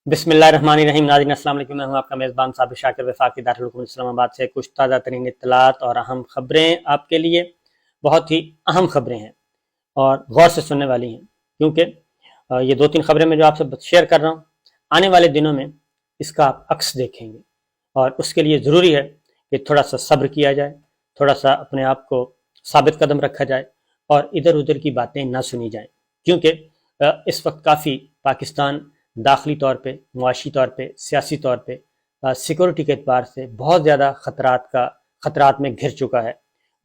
بسم اللہ الرحمن الرحیم۔ ناظرین السلام علیکم، میں ہوں آپ کا میزبان صابر شاکر وفاقی دارالحکومت اسلام آباد سے کچھ تازہ ترین اطلاعات اور اہم خبریں آپ کے لیے، بہت ہی اہم خبریں ہیں اور غور سے سننے والی ہیں، کیونکہ یہ دو تین خبریں میں جو آپ سے شیئر کر رہا ہوں آنے والے دنوں میں اس کا آپ عکس دیکھیں گے، اور اس کے لیے ضروری ہے کہ تھوڑا سا صبر کیا جائے، تھوڑا سا اپنے آپ کو ثابت قدم رکھا جائے اور ادھر ادھر کی باتیں نہ سنی جائیں، کیونکہ اس وقت کافی پاکستان داخلی طور پہ، معاشی طور پہ، سیاسی طور پہ، سیکورٹی کے اعتبار سے بہت زیادہ خطرات میں گھر چکا ہے۔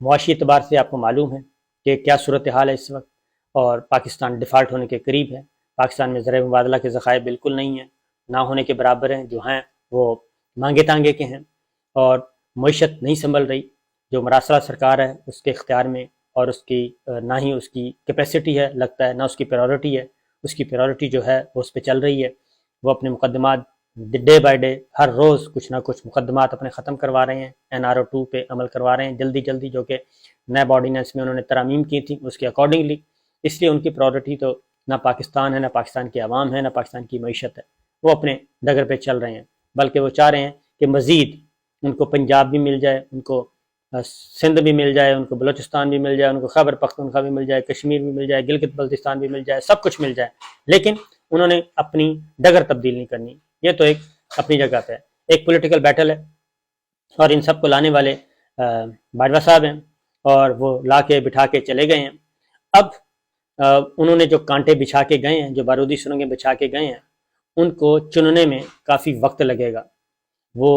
معاشی اعتبار سے آپ کو معلوم ہے کہ کیا صورتحال ہے اس وقت، اور پاکستان ڈیفالٹ ہونے کے قریب ہے۔ پاکستان میں زرعی مبادلہ کے ذخائر بالکل نہیں ہیں، نہ ہونے کے برابر ہیں، جو ہیں وہ مانگے تانگے کے ہیں، اور معیشت نہیں سنبھل رہی۔ جو مراسلہ سرکار ہے اس کے اختیار میں، اور اس کی نہ ہی اس کی کیپیسٹی ہے، لگتا ہے نہ اس کی پریورٹی ہے۔ اس کی پریورٹی جو ہے وہ اس پہ چل رہی ہے، وہ اپنے مقدمات ڈے بائی ڈے ہر روز کچھ نہ کچھ مقدمات اپنے ختم کروا رہے ہیں، NRO 2 پہ عمل کروا رہے ہیں جلدی، جو کہ نیب آرڈیننس میں انہوں نے ترامیم کی تھی اس کے اکارڈنگلی۔ اس لیے ان کی پریورٹی تو نہ پاکستان ہے، نہ پاکستان کے عوام ہے، نہ پاکستان کی معیشت ہے۔ وہ اپنے ڈگر پہ چل رہے ہیں، بلکہ وہ چاہ رہے ہیں کہ مزید ان کو پنجاب بھی مل جائے، ان کو سندھ بھی مل جائے، ان کو بلوچستان بھی مل جائے، ان کو خیبر پختونخوا بھی مل جائے، کشمیر بھی مل جائے، گلگت بلتستان بھی مل جائے، سب کچھ مل جائے، لیکن انہوں نے اپنی ڈگر تبدیل نہیں کرنی۔ یہ تو ایک اپنی جگہ پہ ایک پولیٹیکل بیٹل ہے، اور ان سب کو لانے والے باجوہ صاحب ہیں، اور وہ لا کے بٹھا کے چلے گئے ہیں۔ اب انہوں نے جو کانٹے بچھا کے گئے ہیں، جو بارودی سرنگیں بچھا کے گئے ہیں، ان کو چننے میں کافی وقت لگے گا۔ وہ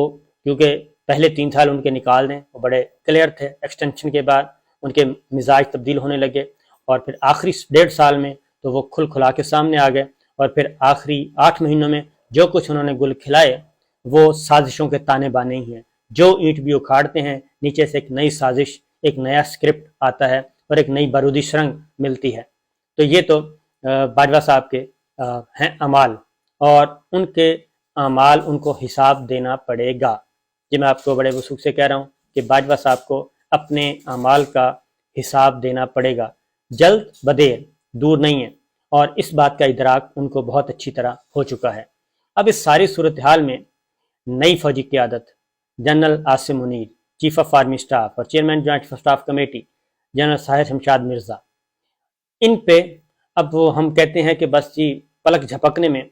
کیونکہ پہلے 3 سال ان کے نکال دیں، وہ بڑے کلیئر تھے، ایکسٹینشن کے بعد ان کے مزاج تبدیل ہونے لگے، اور پھر آخری 1.5 سال میں تو وہ کھل کھلا کے سامنے آ گئے، اور پھر آخری 8 مہینوں میں جو کچھ انہوں نے گل کھلائے وہ سازشوں کے تانے بانے ہی ہیں۔ جو اینٹ بھی اکھاڑتے ہیں، نیچے سے ایک نئی سازش، ایک نیا اسکرپٹ آتا ہے، اور ایک نئی بارودی سرنگ ملتی ہے۔ تو یہ تو باجوہ صاحب کے ہیں اعمال، اور ان کے اعمال ان کو حساب دینا پڑے گا۔ یہ میں آپ کو بڑے وثوق سے کہہ رہا ہوں کہ باجوہ صاحب کو اپنے اعمال کا حساب دینا پڑے گا، جلد بدیر دور نہیں ہے، اور اس بات کا ادراک ان کو بہت اچھی طرح ہو چکا ہے۔ اب اس ساری صورتحال میں نئی فوجی قیادت، general Asim Munir, chief of army staff اور chairman joint staff committee general Sahir Shamshad Mirza, ان پہ اب وہ ہم کہتے ہیں کہ بس جی پلک جھپکنے میں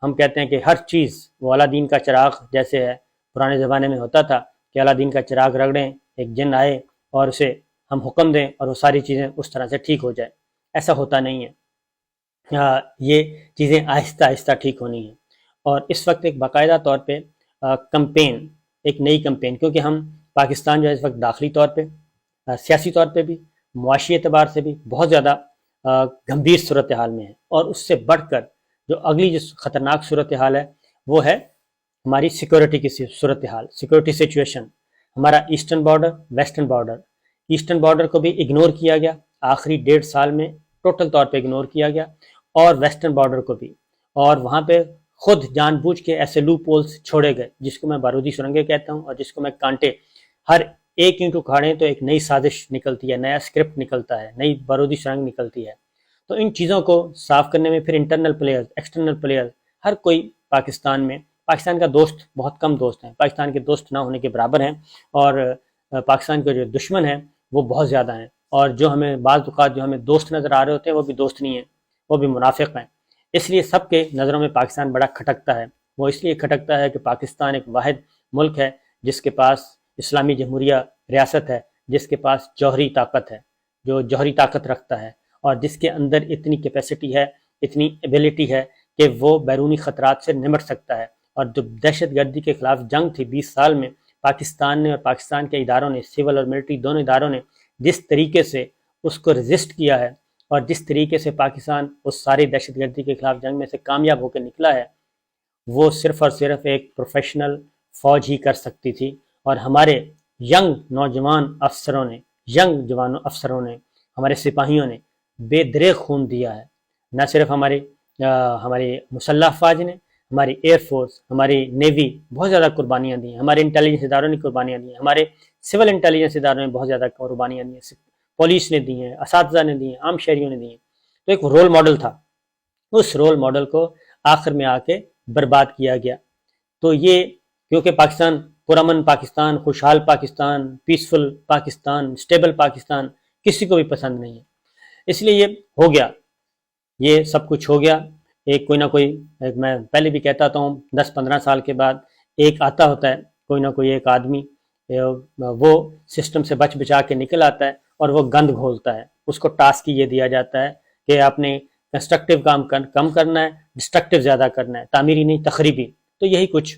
ہم کہتے ہیں کہ ہر چیز وہ الادین کا چراغ جیسے ہے، پرانے زمانے میں ہوتا تھا کہ الادین کا چراغ رگڑیں، ایک جن آئے اور اسے ہم حکم دیں اور وہ ساری چیزیں اس طرح سے ٹھیک ہو جائے۔ ایسا ہوتا نہیں ہے، یہ چیزیں آہستہ آہستہ ٹھیک ہونی ہیں، اور اس وقت ایک باقاعدہ طور پہ کمپین، ایک نئی کمپین، کیونکہ ہم پاکستان جو ہے اس وقت داخلی طور پہ، سیاسی طور پہ بھی، معاشی اعتبار سے بھی بہت زیادہ گمبھیر صورتحال میں ہے، اور اس سے بڑھ کر جو اگلی جو خطرناک صورتحال ہے وہ ہے ہماری سیکورٹی کی صورتحال، سیکورٹی سچویشن۔ ہمارا eastern border, western border, eastern border کو بھی اگنور کیا گیا، آخری 1.5 سال میں ٹوٹل طور پہ اگنور کیا گیا، اور ویسٹرن بارڈر کو بھی، اور وہاں پہ خود جان بوجھ کے ایسے لوپ ہولز چھوڑے گئے جس کو میں بارودی سرنگیں کہتا ہوں، اور جس کو میں کانٹے، ہر ایک اینٹ اکھاڑیں تو ایک نئی سازش نکلتی ہے، نیا اسکرپٹ نکلتا ہے، نئی بارودی سرنگ نکلتی ہے۔ تو ان چیزوں کو صاف کرنے میں پھر انٹرنل پلیئرز، ایکسٹرنل پلیئرز، ہر کوئی پاکستان میں، پاکستان کا دوست بہت کم دوست ہیں، پاکستان کے دوست نہ ہونے کے برابر ہیں، اور پاکستان کے جو دشمن ہیں وہ بہت زیادہ ہیں، اور جو ہمیں بعض اوقات جو ہمیں دوست نظر آ رہے ہوتے ہیں وہ بھی دوست نہیں ہیں، وہ بھی منافق ہیں۔ اس لیے سب کے نظروں میں پاکستان بڑا کھٹکتا ہے۔ وہ اس لیے کھٹکتا ہے کہ پاکستان ایک واحد ملک ہے جس کے پاس اسلامی جمہوریہ ریاست ہے، جس کے پاس جوہری طاقت ہے، جو جوہری طاقت رکھتا ہے، اور جس کے اندر اتنی کیپیسٹی ہے، اتنی ایبیلٹی ہے کہ وہ بیرونی خطرات سے نمٹ سکتا ہے۔ اور جو دہشت گردی کے خلاف جنگ تھی 20 سال میں، پاکستان نے اور پاکستان کے اداروں نے، سول اور ملٹری دونوں اداروں نے جس طریقے سے اس کو ریزسٹ کیا ہے، اور جس طریقے سے پاکستان اس ساری دہشت گردی کے خلاف جنگ میں سے کامیاب ہو کے نکلا ہے، وہ صرف اور صرف ایک پروفیشنل فوج ہی کر سکتی تھی۔ اور ہمارے ینگ نوجوان افسروں نے، ہمارے سپاہیوں نے بے دریغ خون دیا ہے۔ نہ صرف ہماری مسلح افواج نے، ہماری ایئر فورس، ہماری نیوی بہت زیادہ قربانیاں دی ہیں، ہمارے انٹیلیجنس اداروں نے قربانیاں دی ہیں، ہمارے سول انٹیلیجنس اداروں نے بہت زیادہ قربانیاں دی ہیں، پولیس نے دی ہیں، اساتذہ نے دی ہیں، عام شہریوں نے دی ہیں۔ تو ایک رول ماڈل تھا، اس رول ماڈل کو آخر میں آ کے برباد کیا گیا. تو یہ کیونکہ پاکستان پرامن پاکستان، خوشحال پاکستان، پیسفل پاکستان، اسٹیبل پاکستان کسی کو بھی پسند نہیں ہے، اس لیے یہ ہو گیا، یہ سب کچھ ہو گیا. ایک کوئی نہ کوئی، میں پہلے بھی کہتا ہوں 10-15 سال کے بعد ایک آتا ہوتا ہے، کوئی نہ کوئی ایک آدمی وہ سسٹم سے بچ بچا کے نکل آتا ہے اور وہ گند گھولتا ہے. اس کو ٹاسک یہ دیا جاتا ہے کہ آپ نے کنسٹرکٹیو کام کم کرنا ہے، ڈسٹرکٹیو زیادہ کرنا ہے، تعمیری نہیں تخریبی. تو یہی کچھ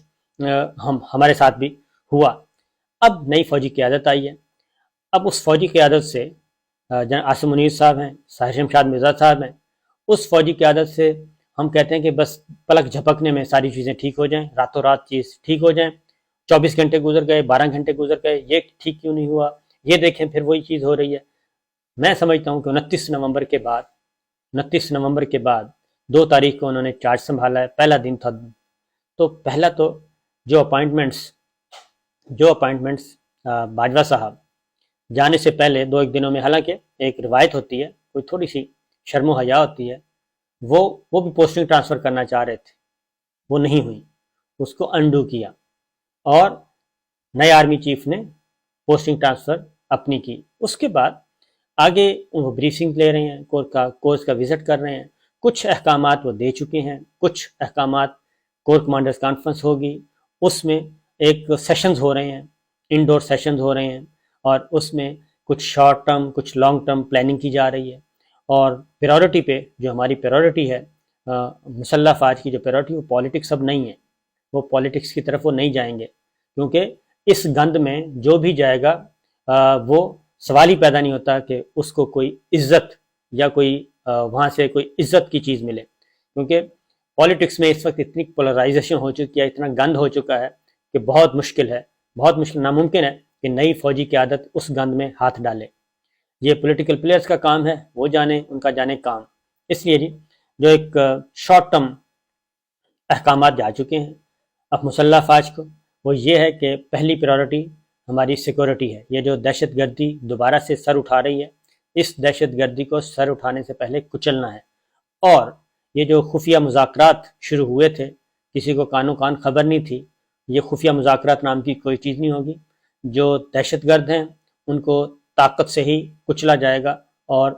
ہمارے ساتھ بھی ہوا. اب نئی فوجی قیادت آئی ہے. اب اس فوجی قیادت سے جناب عاصم منیر صاحب ہیں، ساحر شمشاد مرزا صاحب ہیں، اس فوجی قیادت سے ہم کہتے ہیں کہ بس پلک جھپکنے میں ساری چیزیں ٹھیک ہو جائیں، راتوں رات چیز ٹھیک ہو جائیں. 24 گھنٹے گزر گئے، 12 گھنٹے گزر گئے، یہ ٹھیک کیوں نہیں ہوا، یہ دیکھیں پھر وہی چیز ہو رہی ہے. میں سمجھتا ہوں کہ 29 نومبر کے بعد 2 تاریخ کو انہوں نے چارج سنبھالا ہے، پہلا دن تھا. تو پہلا تو جو اپائنٹمنٹس باجوہ صاحب جانے سے پہلے 2-1 دنوں میں، حالانکہ ایک روایت ہوتی ہے، کوئی تھوڑی سی شرم و حیا ہوتی ہے، وہ بھی پوسٹنگ ٹرانسفر کرنا چاہ رہے تھے، وہ نہیں ہوئی، اس کو انڈو کیا اور نئے آرمی چیف نے پوسٹنگ ٹرانسفر اپنی کی. اس کے بعد آگے وہ بریفنگ لے رہے ہیں، کورس کا وزٹ کر رہے ہیں، کچھ احکامات وہ دے چکے ہیں، کچھ احکامات کور کمانڈرز کانفرنس ہوگی، اس میں ایک سیشنز ہو رہے ہیں، انڈور سیشنز ہو رہے ہیں، اور اس میں کچھ شارٹ ٹرم کچھ لانگ ٹرم پلاننگ کی جا رہی ہے. اور پیورٹی پہ جو ہماری پیورٹی ہے، مسلح افواج کی جو پیورٹی، وہ پالیٹکس اب نہیں ہے، وہ پالیٹکس کی طرف وہ نہیں جائیں گے، کیونکہ اس گند میں جو بھی جائے گا وہ سوال ہی پیدا نہیں ہوتا کہ اس کو کوئی عزت یا کوئی وہاں سے کوئی عزت کی چیز ملے. کیونکہ پالیٹکس میں اس وقت اتنی پولرائزیشن ہو چکی ہے، اتنا گند ہو چکا ہے کہ بہت مشکل، ناممکن ہے کہ نئی فوجی قیادت اس گند میں ہاتھ ڈالے. یہ پولیٹیکل پلیئرز کا کام ہے، وہ جانے، ان کا جانے کام. اس لیے جی جو ایک شارٹ ٹرم احکامات جا چکے ہیں اب مسلح افواج کو، وہ یہ ہے کہ پہلی پریورٹی ہماری سیکورٹی ہے. یہ جو دہشت گردی دوبارہ سے سر اٹھا رہی ہے، اس دہشت گردی کو سر اٹھانے سے پہلے کچلنا ہے. اور یہ جو خفیہ مذاکرات شروع ہوئے تھے، کسی کو کانوں کان خبر نہیں تھی، یہ خفیہ مذاکرات نام کی کوئی چیز نہیں ہوگی. جو دہشت گرد ہیں ان کو طاقت سے ہی کچلا جائے گا. اور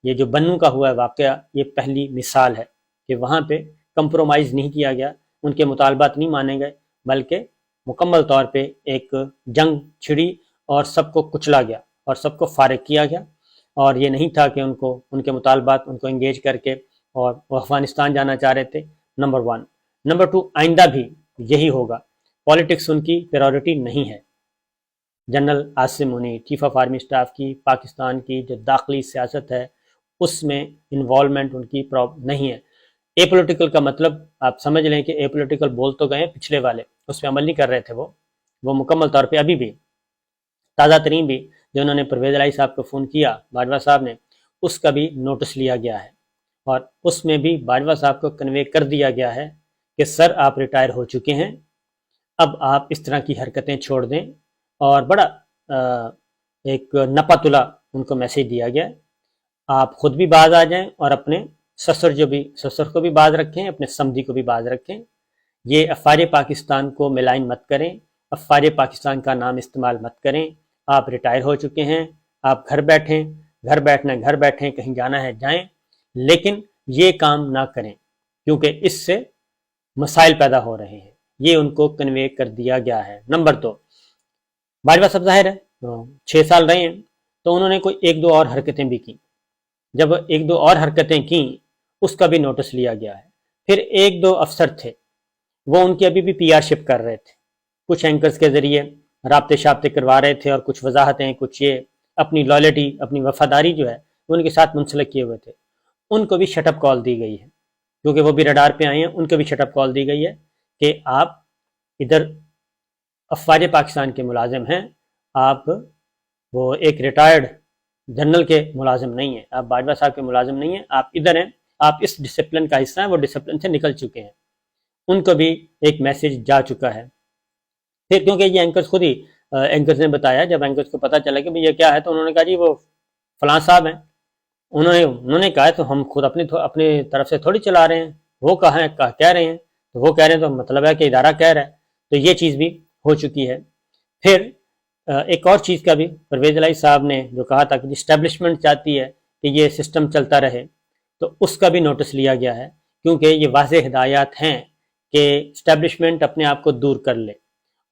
یہ جو بنوں کا ہوا ہے واقعہ، یہ پہلی مثال ہے کہ وہاں پہ کمپرومائز نہیں کیا گیا، ان کے مطالبات نہیں مانے گئے، بلکہ مکمل طور پہ ایک جنگ چھڑی اور سب کو کچلا گیا اور سب کو فارغ کیا گیا. اور یہ نہیں تھا کہ ان کے مطالبات ان کو انگیج کر کے، اور وہ افغانستان جانا چاہ رہے تھے. نمبر 1. نمبر 2، آئندہ بھی یہی ہوگا. پالیٹکس ان کی پریورٹی نہیں ہے. General Asim Munir, chief of army staff کی پاکستان کی جو داخلی سیاست ہے، اس میں انوالومنٹ ان کی نہیں ہے. اے پولیٹیکل کا مطلب آپ سمجھ لیں کہ اے پولیٹیکل بول تو گئے پچھلے والے، اس پہ عمل نہیں کر رہے تھے. وہ مکمل طور پہ ابھی بھی تازہ ترین بھی جو انہوں نے پرویز الہی صاحب کو فون کیا باجوہ صاحب نے، اس کا بھی نوٹس لیا گیا ہے، اور اس میں بھی باجوہ صاحب کو کنوے کر دیا گیا ہے کہ سر آپ ریٹائر ہو چکے ہیں، اب آپ اس طرح کی حرکتیں چھوڑ دیں. اور بڑا ایک نپا تلا ان کو میسیج دیا گیا، آپ خود بھی باز آ جائیں اور اپنے سسر کو بھی باز رکھیں، اپنے سمدھی کو بھی باز رکھیں. یہ افواج پاکستان کو ملائن مت کریں، افواج پاکستان کا نام استعمال مت کریں. آپ ریٹائر ہو چکے ہیں، آپ گھر بیٹھیں، کہیں جانا ہے جائیں، لیکن یہ کام نہ کریں کیونکہ اس سے مسائل پیدا ہو رہے ہیں. یہ ان کو کنوے کر دیا گیا ہے. نمبر 2، باجوہ صاحب ظاہر ہے 6 سال رہے ہیں، تو انہوں نے کوئی 1-2 اور حرکتیں بھی کی. جب 1-2 اور حرکتیں کیں، اس کا بھی نوٹس لیا گیا ہے. پھر 1-2 افسر تھے، وہ ان کی ابھی بھی پی آر شپ کر رہے تھے، کچھ اینکرز کے ذریعے رابطے شابطے کروا رہے تھے، اور کچھ وضاحتیں، کچھ یہ اپنی لائلٹی، اپنی وفاداری جو ہے وہ ان کے ساتھ منسلک کیے ہوئے تھے. ان کو بھی شٹ اپ کال دی گئی ہے، کیونکہ وہ بھی رڈار پہ آئے ہیں. ان کو بھی شٹ اپ کال دی گئی ہے کہ آپ ادھر افواج پاکستان کے ملازم ہیں، آپ وہ ایک ریٹائرڈ جنرل کے ملازم نہیں ہیں، آپ باجوہ صاحب کے ملازم نہیں ہیں، آپ ادھر ہیں، آپ اس ڈسپلن کا حصہ ہیں، وہ ڈسپلن سے نکل چکے ہیں. ان کو بھی ایک میسیج جا چکا ہے. پھر کیونکہ یہ اینکرز خود ہی اینکرز نے بتایا، جب اینکرز کو پتہ چلا کہ یہ کیا ہے، تو انہوں نے کہا جی وہ فلاں صاحب ہیں. انہوں نے کہا تو ہم خود اپنی طرف سے تھوڑی چلا رہے ہیں، وہ کہاں ہیں کہہ رہے ہیں. تو وہ کہہ رہے ہیں تو مطلب ہے کہ ادارہ کہہ رہا ہے، تو یہ چیز بھی ہو چکی ہے۔ پھر ایک اور چیز کا بھی پرویز الہی صاحب نے جو کہا تھا کہ اسٹیبلشمنٹ چاہتی ہے کہ یہ سسٹم چلتا رہے، تو اس کا بھی نوٹس لیا گیا ہے، کیونکہ یہ واضح ہدایات ہیں کہ اسٹیبلشمنٹ اپنے آپ کو دور کر لے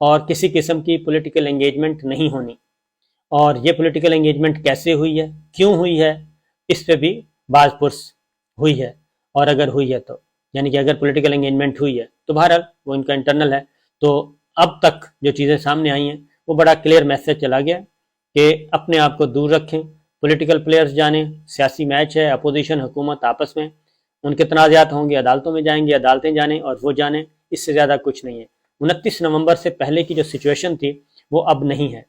اور کسی قسم کی پولیٹیکل انگیجمنٹ نہیں ہونی۔ اور یہ پولیٹیکل انگیجمنٹ کیسے ہوئی ہے، کیوں ہوئی ہے، اس پہ بھی باز پرس ہوئی ہے، اور اگر ہوئی ہے تو یعنی کہ اگر پولیٹیکل انگیجمنٹ ہوئی ہے تو بہرحال وہ ان کا انٹرنل ہے۔ تو اب تک جو چیزیں سامنے آئی ہیں وہ بڑا کلیئر میسج چلا گیا کہ اپنے آپ کو دور رکھیں، پولیٹیکل پلیئرز جانیں، سیاسی میچ ہے، اپوزیشن حکومت آپس میں ان کے تنازعات ہوں گے، عدالتوں میں جائیں گے، عدالتیں جانیں اور وہ جانیں، اس سے زیادہ کچھ نہیں ہے۔ 29 نومبر سے پہلے کی جو سچویشن تھی وہ اب نہیں ہے۔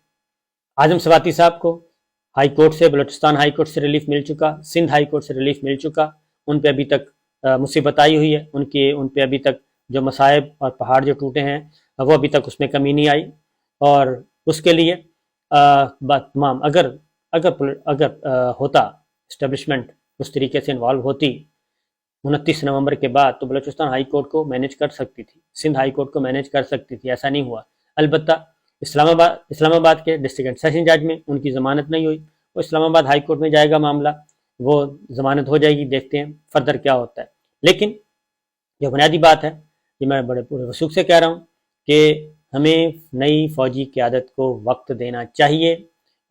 اعظم سواتی صاحب کو ہائی کورٹ سے، بلوچستان ہائی کورٹ سے ریلیف مل چکا، سندھ ہائی کورٹ سے ریلیف مل چکا، ان پہ ابھی تک مصیبت آئی ہوئی ہے، ان پہ ابھی تک جو مصائب اور پہاڑ جو ٹوٹے ہیں وہ ابھی تک اس میں کمی نہیں آئی، اور اس کے لیے تمام اگر ہوتا اسٹیبلشمنٹ اس طریقے سے انوالو ہوتی 29 نومبر کے بعد، تو بلوچستان ہائی کورٹ کو مینیج کر سکتی تھی، سندھ ہائی کورٹ کو مینیج کر سکتی تھی، ایسا نہیں ہوا۔ البتہ اسلام آباد کے ڈسٹرکٹ اینڈ سیشن جج میں ان کی ضمانت نہیں ہوئی، وہ اسلام آباد ہائی کورٹ میں جائے گا معاملہ، وہ ضمانت ہو جائے گی، دیکھتے ہیں فردر کیا ہوتا ہے۔ لیکن جو بنیادی بات ہے، یہ میں بڑے پورے وثوق سے کہہ رہا ہوں کہ ہمیں نئی فوجی قیادت کو وقت دینا چاہیے،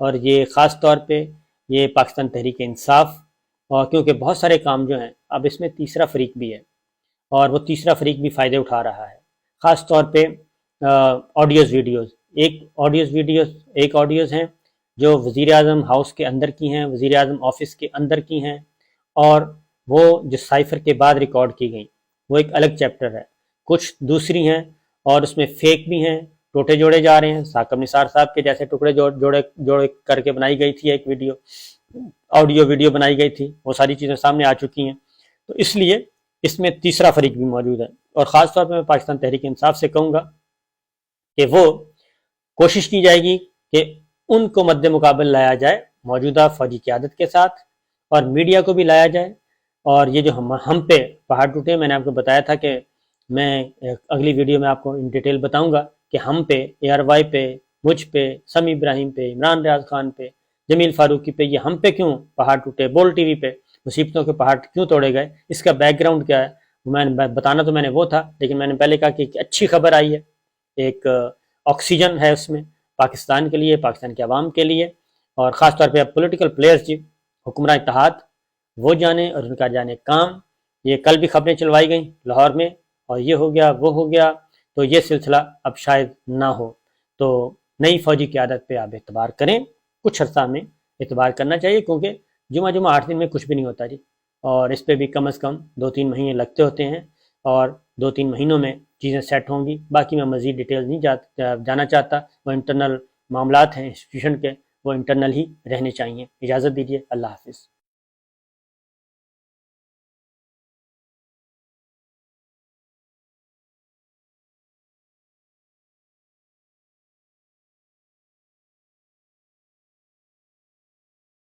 اور یہ خاص طور پہ یہ پاکستان تحریک انصاف، اور کیونکہ بہت سارے کام جو ہیں اب اس میں تیسرا فریق بھی ہے، اور وہ تیسرا فریق بھی فائدے اٹھا رہا ہے، خاص طور پہ آڈیوز ویڈیوز۔ ایک آڈیوز ہیں جو وزیر اعظم ہاؤس کے اندر کی ہیں، وزیر اعظم آفس کے اندر کی ہیں، اور وہ جو سائفر کے بعد ریکارڈ کی گئیں وہ ایک الگ چیپٹر ہے، کچھ دوسری ہیں اور اس میں فیک بھی ہیں، ٹوٹے جوڑے جا رہے ہیں، ثاقب نثار صاحب کے جیسے ٹکڑے جوڑے کر کے بنائی گئی تھی ایک آڈیو ویڈیو بنائی گئی تھی، وہ ساری چیزیں سامنے آ چکی ہیں۔ تو اس لیے اس میں تیسرا فریق بھی موجود ہے، اور خاص طور پہ میں پاکستان تحریک انصاف سے کہوں گا کہ وہ کوشش کی جائے گی کہ ان کو مد مقابل لایا جائے موجودہ فوجی قیادت کے ساتھ، اور میڈیا کو بھی لایا جائے، اور یہ جو ہم پہ پہاڑ ٹوٹے، میں نے آپ کو بتایا تھا کہ میں اگلی ویڈیو میں آپ کو ان ڈیٹیل بتاؤں گا کہ ہم پہ، اے آر وائی پہ، مجھ پہ، سمی ابراہیم پہ، عمران ریاض خان پہ، جمیل فاروقی پہ، یہ ہم پہ کیوں پہاڑ ٹوٹے، بول ٹی وی پہ مصیبتوں کے پہاڑ کیوں توڑے گئے، اس کا بیک گراؤنڈ کیا ہے، میں نے بتانا تو میں نے وہ تھا، لیکن میں نے پہلے کہا کہ ایک اچھی خبر آئی ہے، ایک آکسیجن ہے اس میں پاکستان کے لیے، پاکستان کے عوام کے لیے، اور خاص طور پہ پولیٹیکل پلیئرز جی، حکمراں اتحاد وہ جانے اور ان کا جانے کام۔ یہ کل بھی خبریں چلوائی گئیں لاہور میں، اور یہ ہو گیا وہ ہو گیا، تو یہ سلسلہ اب شاید نہ ہو۔ تو نئی فوجی قیادت پہ آپ اعتبار کریں، کچھ عرصہ میں اعتبار کرنا چاہیے، کیونکہ جمعہ 8 دن میں کچھ بھی نہیں ہوتا جی، اور اس پہ بھی کم از کم 2-3 مہینے لگتے ہوتے ہیں، اور 2-3 مہینوں میں چیزیں سیٹ ہوں گی۔ باقی میں مزید ڈیٹیل نہیں جانا چاہتا، وہ انٹرنل معاملات ہیں انسٹیٹیوشن کے، وہ انٹرنل ہی رہنے چاہیے۔ اجازت دیجیے، اللہ حافظ۔